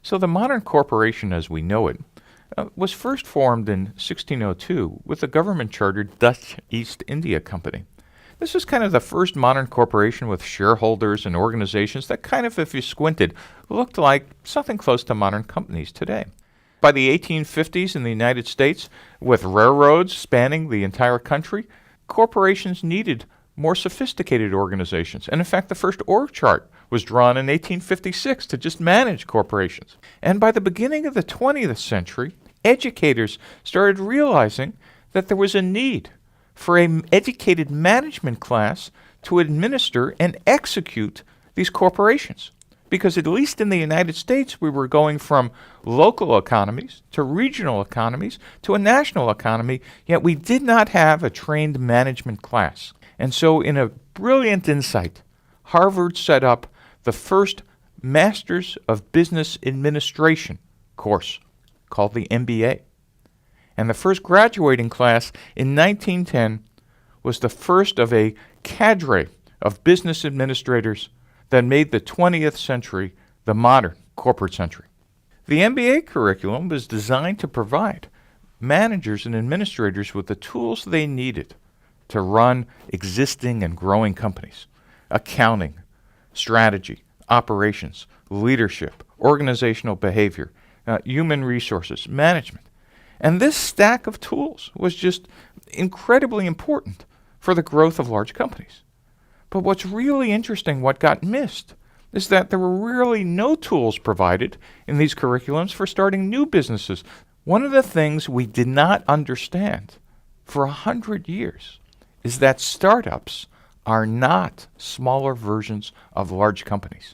So the modern corporation as we know it was first formed in 1602 with the government-chartered Dutch East India Company. This was kind of the first modern corporation with shareholders and organizations that kind of, if you squinted, looked like something close to modern companies today. By the 1850s in the United States, with railroads spanning the entire country, corporations needed more sophisticated organizations. And in fact, the first org chart was drawn in 1856 to just manage corporations. And by the beginning of the 20th century, educators started realizing that there was a need for an educated management class to administer and execute these corporations. Because at least in the United States, we were going from local economies to regional economies to a national economy, yet we did not have a trained management class. And so in a brilliant insight, Harvard set up the first Masters of Business Administration course called the MBA. And the first graduating class in 1910 was the first of a cadre of business administrators that made the 20th century the modern corporate century. The MBA curriculum was designed to provide managers and administrators with the tools they needed to run existing and growing companies: accounting, strategy, operations, leadership, organizational behavior, human resources, management. And this stack of tools was just incredibly important for the growth of large companies. But what's really interesting, what got missed, is that there were really no tools provided in these curriculums for starting new businesses. One of the things we did not understand for 100 years is that startups are not smaller versions of large companies.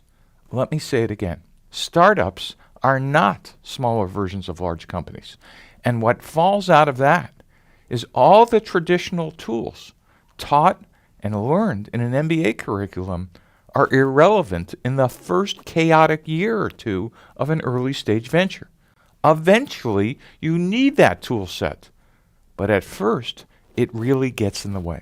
Let me say it again. Startups are not smaller versions of large companies. And what falls out of that is all the traditional tools taught and learned in an MBA curriculum are irrelevant in the first chaotic year or two of an early stage venture. Eventually, you need that tool set, but at first, it really gets in the way.